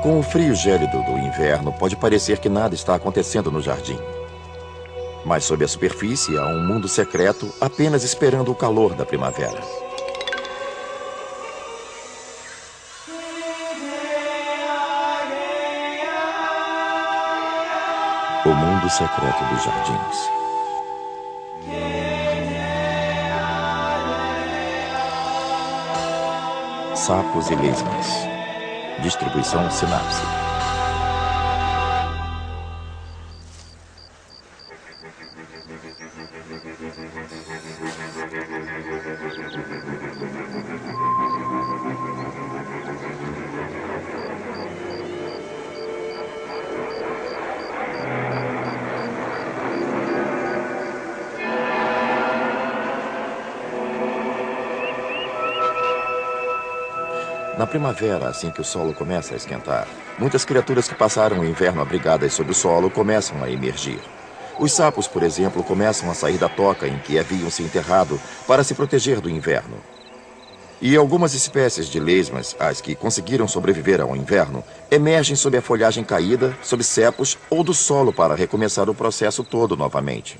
Com o frio gélido do inverno, pode parecer que nada está acontecendo no jardim. Mas sob a superfície há um mundo secreto apenas esperando o calor da primavera. O mundo secreto dos jardins. Sapos e lesmas. Distribuição Sinapse. Na primavera, assim que o solo começa a esquentar, muitas criaturas que passaram o inverno abrigadas sob o solo começam a emergir. Os sapos, por exemplo, começam a sair da toca em que haviam se enterrado para se proteger do inverno. E algumas espécies de lesmas, as que conseguiram sobreviver ao inverno, emergem sob a folhagem caída, sob cepos ou do solo para recomeçar o processo todo novamente.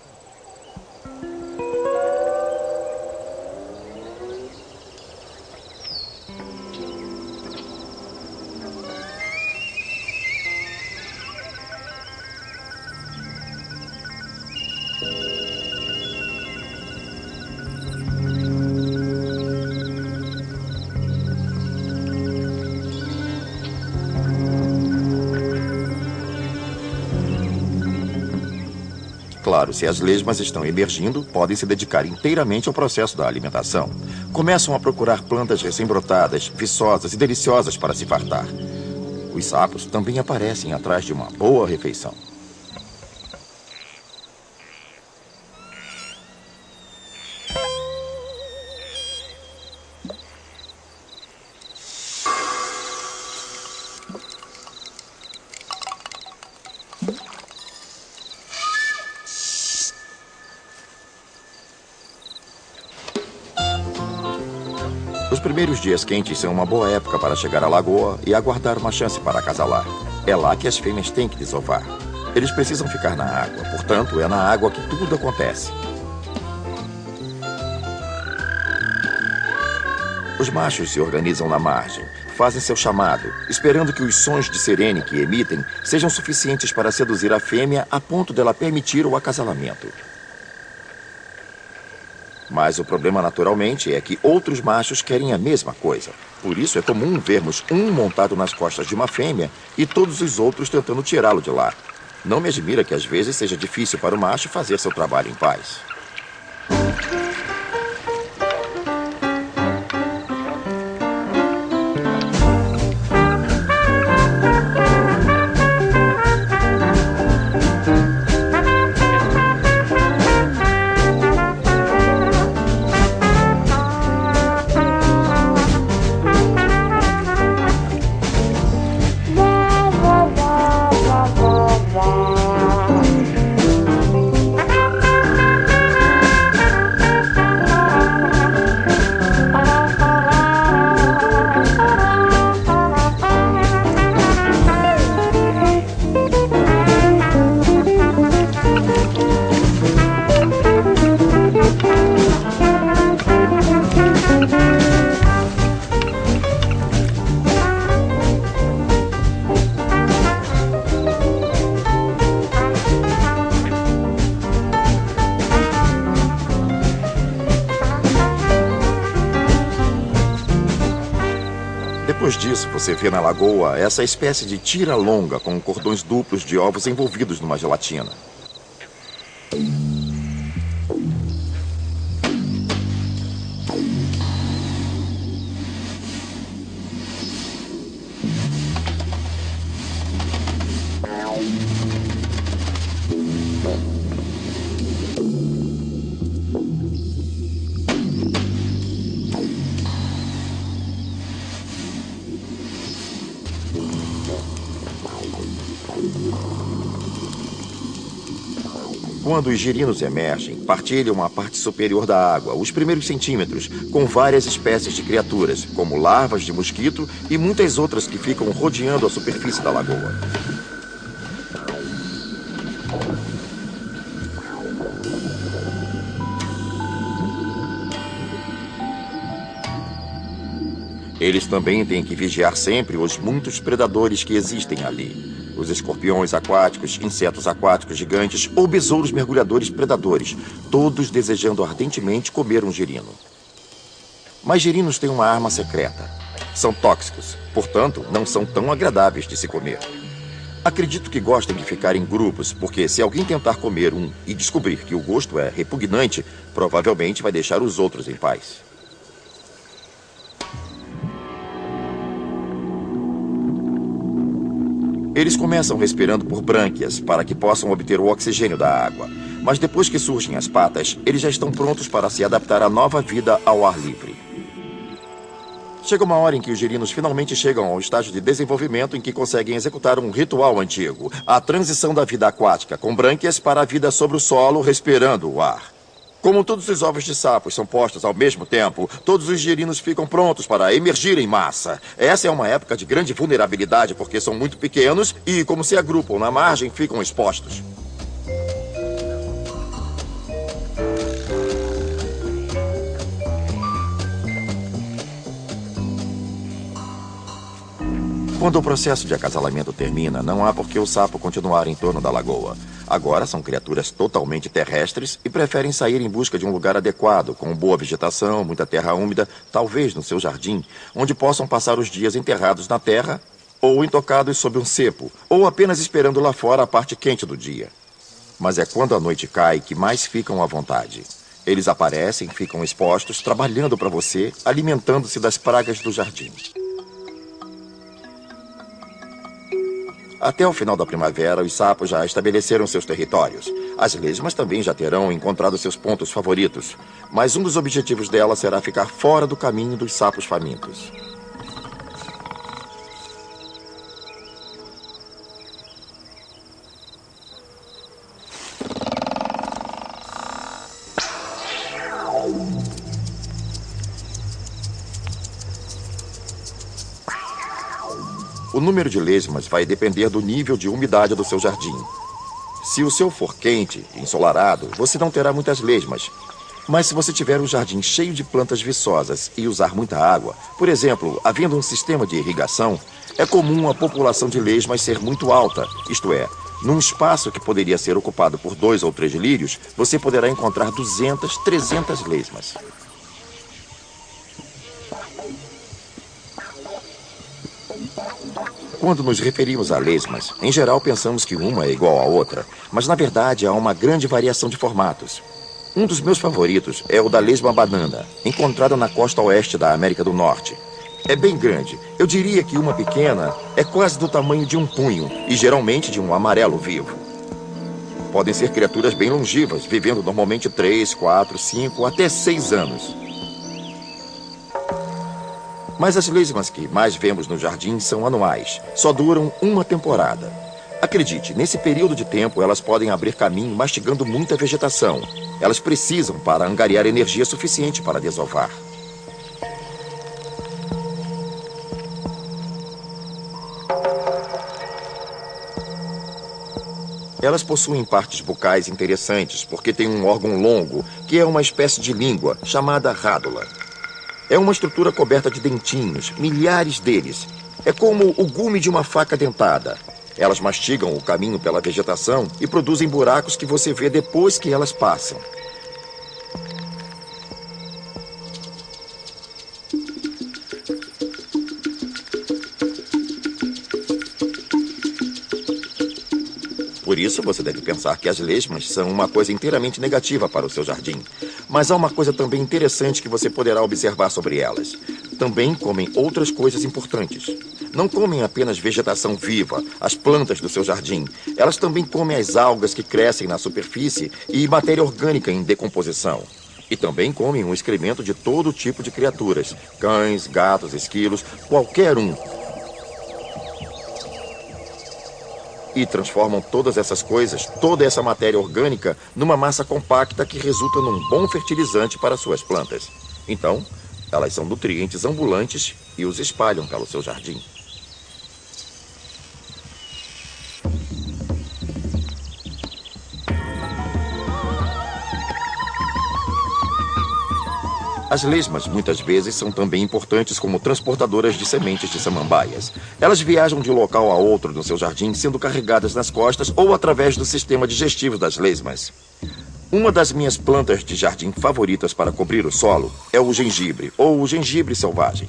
Claro, se as lesmas estão emergindo, podem se dedicar inteiramente ao processo da alimentação. Começam a procurar plantas recém-brotadas, viçosas e deliciosas para se fartar. Os sapos também aparecem atrás de uma boa refeição. Os primeiros dias quentes são uma boa época para chegar à lagoa e aguardar uma chance para acasalar. É lá que as fêmeas têm que desovar. Eles precisam ficar na água, portanto, é na água que tudo acontece. Os machos se organizam na margem, fazem seu chamado, esperando que os sons de sirene que emitem sejam suficientes para seduzir a fêmea a ponto dela permitir o acasalamento. Mas o problema, naturalmente, é que outros machos querem a mesma coisa. Por isso é comum vermos um montado nas costas de uma fêmea e todos os outros tentando tirá-lo de lá. Não me admira que às vezes seja difícil para o macho fazer seu trabalho em paz. Depois disso, você vê na lagoa essa espécie de tira-longa com cordões duplos de ovos envolvidos numa gelatina. Quando os girinos emergem, partilham a parte superior da água, os primeiros centímetros, com várias espécies de criaturas, como larvas de mosquito e muitas outras que ficam rodeando a superfície da lagoa. Eles também têm que vigiar sempre os muitos predadores que existem ali. Os escorpiões aquáticos, insetos aquáticos gigantes ou besouros mergulhadores predadores, todos desejando ardentemente comer um girino. Mas girinos têm uma arma secreta. São tóxicos, portanto, não são tão agradáveis de se comer. Acredito que gostem de ficar em grupos, porque se alguém tentar comer um e descobrir que o gosto é repugnante, provavelmente vai deixar os outros em paz. Eles começam respirando por brânquias para que possam obter o oxigênio da água. Mas depois que surgem as patas, eles já estão prontos para se adaptar à nova vida ao ar livre. Chega uma hora em que os girinos finalmente chegam ao estágio de desenvolvimento em que conseguem executar um ritual antigo. A transição da vida aquática com brânquias para a vida sobre o solo, respirando o ar. Como todos os ovos de sapos são postos ao mesmo tempo, todos os girinos ficam prontos para emergir em massa. Essa é uma época de grande vulnerabilidade porque são muito pequenos e, como se agrupam na margem, ficam expostos. Quando o processo de acasalamento termina, não há por que o sapo continuar em torno da lagoa. Agora são criaturas totalmente terrestres e preferem sair em busca de um lugar adequado, com boa vegetação, muita terra úmida, talvez no seu jardim, onde possam passar os dias enterrados na terra, ou intocados sob um cepo, ou apenas esperando lá fora a parte quente do dia. Mas é quando a noite cai que mais ficam à vontade. Eles aparecem, ficam expostos, trabalhando para você, alimentando-se das pragas do jardim. Até o final da primavera, os sapos já estabeleceram seus territórios. As lesmas também já terão encontrado seus pontos favoritos. Mas um dos objetivos dela será ficar fora do caminho dos sapos famintos. O número de lesmas vai depender do nível de umidade do seu jardim. Se o seu for quente e ensolarado, você não terá muitas lesmas. Mas se você tiver um jardim cheio de plantas viçosas e usar muita água, por exemplo, havendo um sistema de irrigação, é comum a população de lesmas ser muito alta. Isto é, num espaço que poderia ser ocupado por 2 ou 3 lírios, você poderá encontrar 200, 300 lesmas. Quando nos referimos a lesmas, em geral pensamos que uma é igual à outra, mas na verdade há uma grande variação de formatos. Um dos meus favoritos é o da lesma banana, encontrada na costa oeste da América do Norte. É bem grande, eu diria que uma pequena é quase do tamanho de um punho e geralmente de um amarelo vivo. Podem ser criaturas bem longevas, vivendo normalmente 3, 4, 5, até 6 anos. Mas as lesmas que mais vemos no jardim são anuais. Só duram uma temporada. Acredite, nesse período de tempo elas podem abrir caminho mastigando muita vegetação. Elas precisam para angariar energia suficiente para desovar. Elas possuem partes bucais interessantes porque têm um órgão longo, que é uma espécie de língua, chamada rádula. É uma estrutura coberta de dentinhos, milhares deles. É como o gume de uma faca dentada. Elas mastigam o caminho pela vegetação e produzem buracos que você vê depois que elas passam. Por isso, você deve pensar que as lesmas são uma coisa inteiramente negativa para o seu jardim. Mas há uma coisa também interessante que você poderá observar sobre elas. Também comem outras coisas importantes. Não comem apenas vegetação viva, as plantas do seu jardim. Elas também comem as algas que crescem na superfície e matéria orgânica em decomposição. E também comem o excremento de todo tipo de criaturas. Cães, gatos, esquilos, qualquer um. e transformam todas essas coisas, toda essa matéria orgânica, numa massa compacta que resulta num bom fertilizante para suas plantas. Então, elas são nutrientes ambulantes e os espalham pelo seu jardim. As lesmas, muitas vezes, são também importantes como transportadoras de sementes de samambaias. Elas viajam de um local a outro no seu jardim, sendo carregadas nas costas ou através do sistema digestivo das lesmas. Uma das minhas plantas de jardim favoritas para cobrir o solo é o gengibre, ou o gengibre selvagem.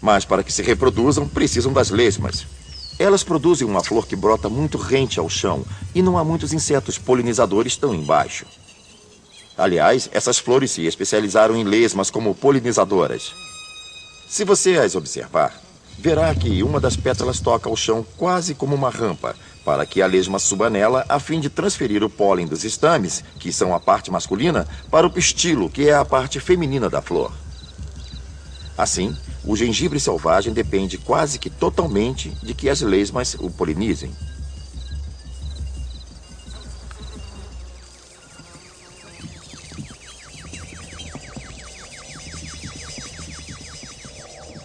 Mas para que se reproduzam, precisam das lesmas. Elas produzem uma flor que brota muito rente ao chão e não há muitos insetos polinizadores tão embaixo. Aliás, essas flores se especializaram em lesmas como polinizadoras. Se você as observar, verá que uma das pétalas toca o chão quase como uma rampa, para que a lesma suba nela a fim de transferir o pólen dos estames, que são a parte masculina, para o pistilo, que é a parte feminina da flor. Assim, o gengibre selvagem depende quase que totalmente de que as lesmas o polinizem.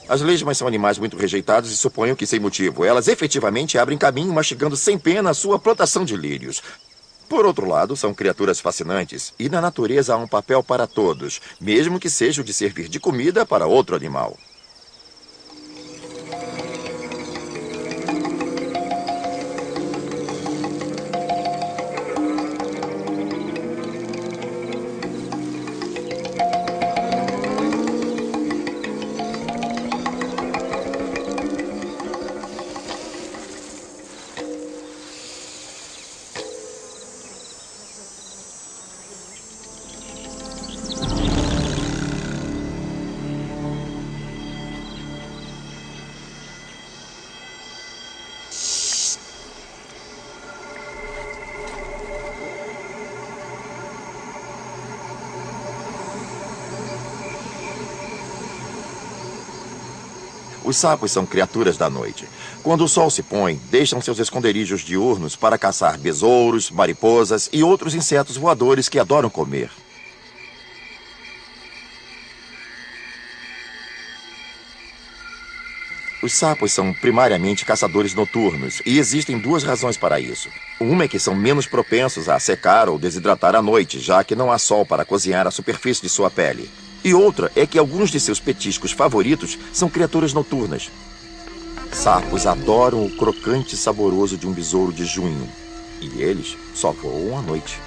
As lesmas são animais muito rejeitados e suponho que sem motivo. Elas efetivamente abrem caminho mastigando sem pena a sua plantação de lírios. Por outro lado, são criaturas fascinantes e na natureza há um papel para todos, mesmo que seja o de servir de comida para outro animal. Os sapos são criaturas da noite. Quando o sol se põe, deixam seus esconderijos diurnos para caçar besouros, mariposas e outros insetos voadores que adoram comer. Os sapos são primariamente caçadores noturnos e existem duas razões para isso. Uma é que são menos propensos a secar ou desidratar à noite, já que não há sol para cozinhar a superfície de sua pele. E outra é que alguns de seus petiscos favoritos são criaturas noturnas. Sapos adoram o crocante e saboroso de um besouro de junho. E eles só voam à noite.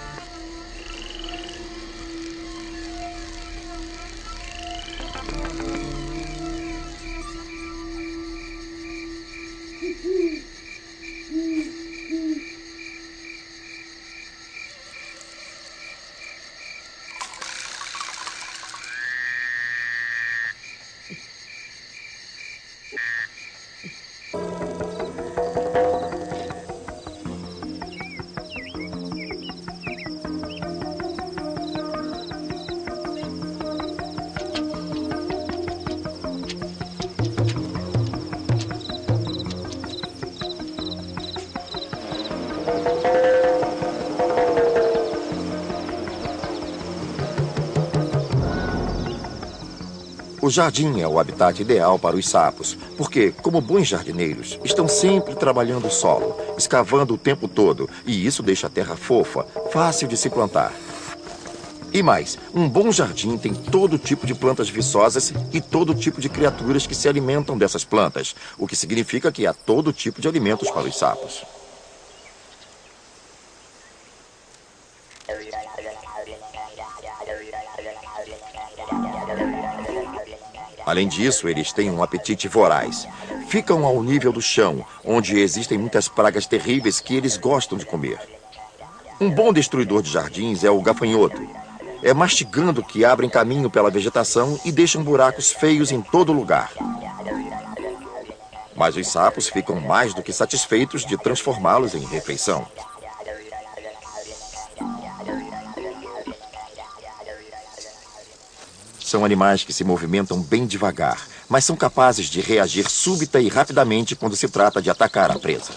O jardim é o habitat ideal para os sapos, porque, como bons jardineiros, estão sempre trabalhando o solo, escavando o tempo todo, e isso deixa a terra fofa, fácil de se plantar. E mais, um bom jardim tem todo tipo de plantas viçosas e todo tipo de criaturas que se alimentam dessas plantas, o que significa que há todo tipo de alimentos para os sapos. Além disso, eles têm um apetite voraz. Ficam ao nível do chão, onde existem muitas pragas terríveis que eles gostam de comer. Um bom destruidor de jardins é o gafanhoto. É mastigando que abrem caminho pela vegetação e deixam buracos feios em todo lugar. Mas os sapos ficam mais do que satisfeitos de transformá-los em refeição. São animais que se movimentam bem devagar, mas são capazes de reagir súbita e rapidamente quando se trata de atacar a presa.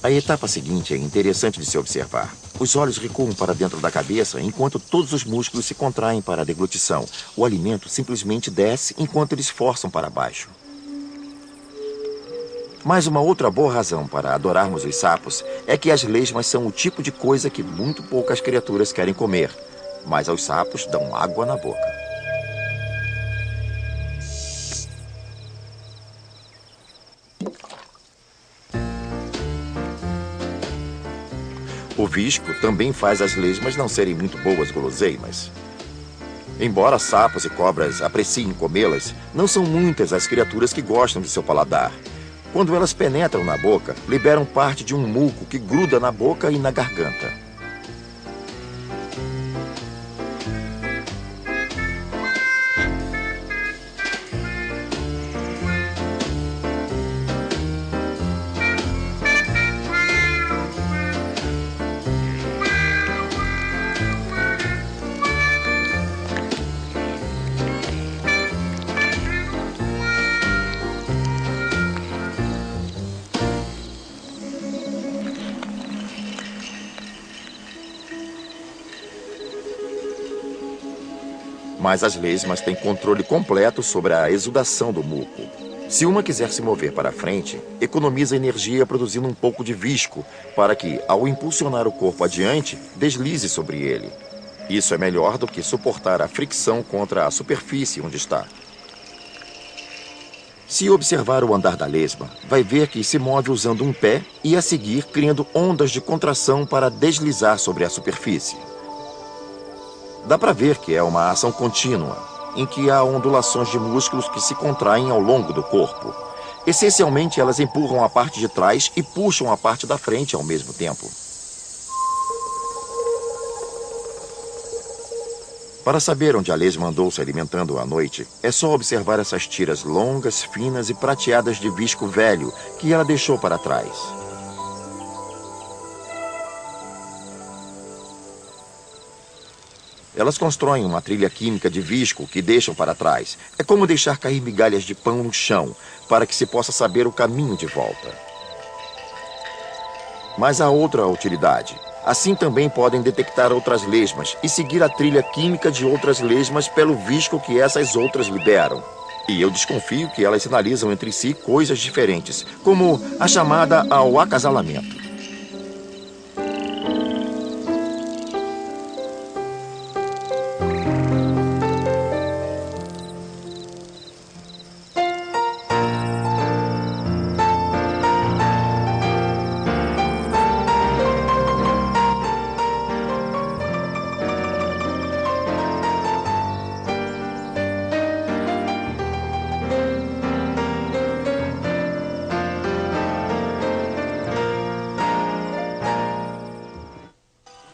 A etapa seguinte é interessante de se observar. Os olhos recuam para dentro da cabeça enquanto todos os músculos se contraem para a deglutição. O alimento simplesmente desce enquanto eles forçam para baixo. Mas uma outra boa razão para adorarmos os sapos é que as lesmas são o tipo de coisa que muito poucas criaturas querem comer. Mas aos sapos dão água na boca. O visco também faz as lesmas não serem muito boas guloseimas. Embora sapos e cobras apreciem comê-las, não são muitas as criaturas que gostam de seu paladar. Quando elas penetram na boca, liberam parte de um muco que gruda na boca e na garganta. Mas as lesmas têm controle completo sobre a exudação do muco. Se uma quiser se mover para frente, economiza energia produzindo um pouco de visco para que, ao impulsionar o corpo adiante, deslize sobre ele. Isso é melhor do que suportar a fricção contra a superfície onde está. Se observar o andar da lesma, vai ver que se move usando um pé e, a seguir, criando ondas de contração para deslizar sobre a superfície. Dá para ver que é uma ação contínua, em que há ondulações de músculos que se contraem ao longo do corpo. Essencialmente, elas empurram a parte de trás e puxam a parte da frente ao mesmo tempo. Para saber onde a lesma andou se alimentando à noite, é só observar essas tiras longas, finas e prateadas de visco velho que ela deixou para trás. Elas constroem uma trilha química de visco que deixam para trás. É como deixar cair migalhas de pão no chão, para que se possa saber o caminho de volta. Mas há outra utilidade. Assim também podem detectar outras lesmas e seguir a trilha química de outras lesmas pelo visco que essas outras liberam. E eu desconfio que elas sinalizam entre si coisas diferentes, como a chamada ao acasalamento.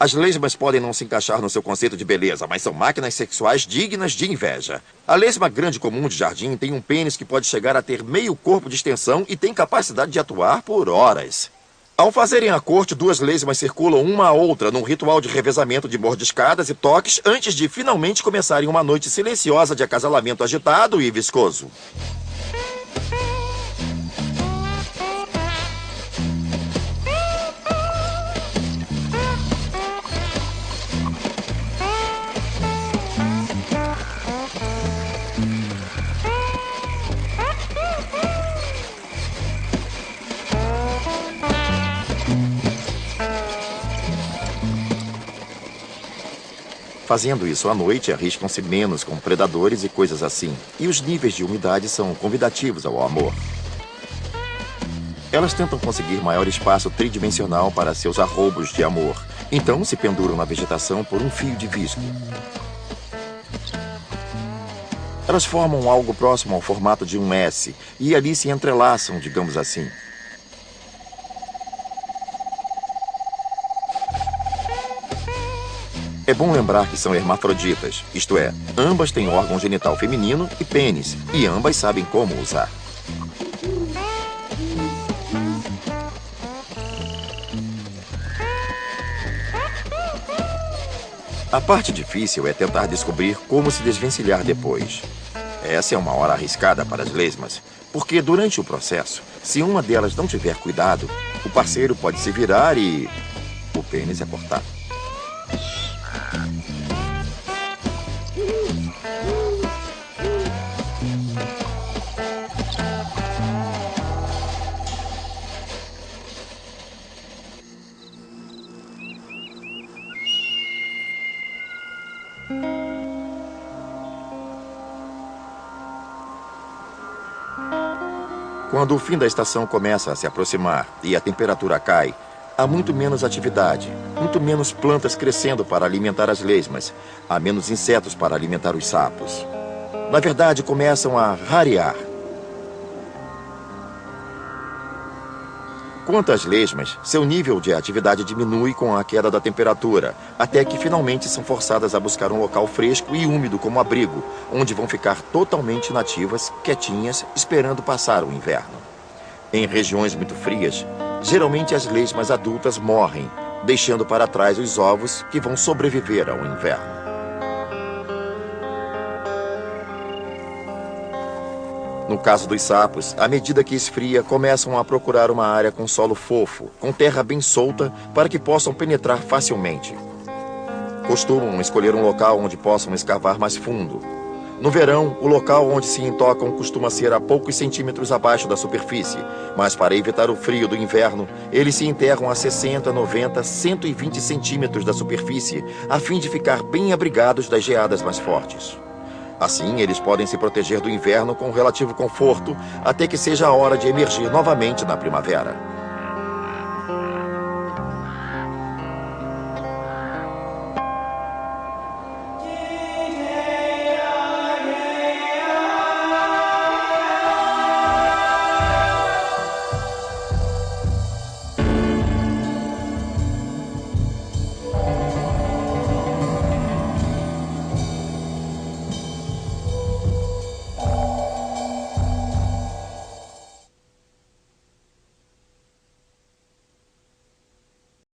As lesmas podem não se encaixar no seu conceito de beleza, mas são máquinas sexuais dignas de inveja. A lesma grande comum de jardim tem um pênis que pode chegar a ter meio corpo de extensão e tem capacidade de atuar por horas. Ao fazerem a corte, duas lesmas circulam uma a outra num ritual de revezamento de mordiscadas e toques antes de finalmente começarem uma noite silenciosa de acasalamento agitado e viscoso. Fazendo isso à noite, arriscam-se menos com predadores e coisas assim. E os níveis de umidade são convidativos ao amor. Elas tentam conseguir maior espaço tridimensional para seus arroubos de amor. Então se penduram na vegetação por um fio de visco. Elas formam algo próximo ao formato de um S e ali se entrelaçam, digamos assim. É bom lembrar que são hermafroditas, isto é, ambas têm órgão genital feminino e pênis, e ambas sabem como usar. A parte difícil é tentar descobrir como se desvencilhar depois. Essa é uma hora arriscada para as lesmas, porque durante o processo, Se uma delas não tiver cuidado, o parceiro pode se virar e o pênis é cortado. Quando o fim da estação começa a se aproximar e a temperatura cai, há muito menos atividade, muito menos plantas crescendo para alimentar as lesmas, há menos insetos para alimentar os sapos. Na verdade, começam a rarear. Quanto às lesmas, seu nível de atividade diminui com a queda da temperatura, até que finalmente são forçadas a buscar um local fresco e úmido como abrigo, onde vão ficar totalmente nativas, quietinhas, esperando passar o inverno. Em regiões muito frias, geralmente as lesmas adultas morrem, deixando para trás os ovos que vão sobreviver ao inverno. No caso dos sapos, à medida que esfria, começam a procurar uma área com solo fofo, com terra bem solta, para que possam penetrar facilmente. Costumam escolher um local onde possam escavar mais fundo. No verão, o local onde se intocam costuma ser a poucos centímetros abaixo da superfície, mas para evitar o frio do inverno, eles se enterram a 60, 90, 120 centímetros da superfície, a fim de ficar bem abrigados das geadas mais fortes. Assim, eles podem se proteger do inverno com relativo conforto, até que seja a hora de emergir novamente na primavera.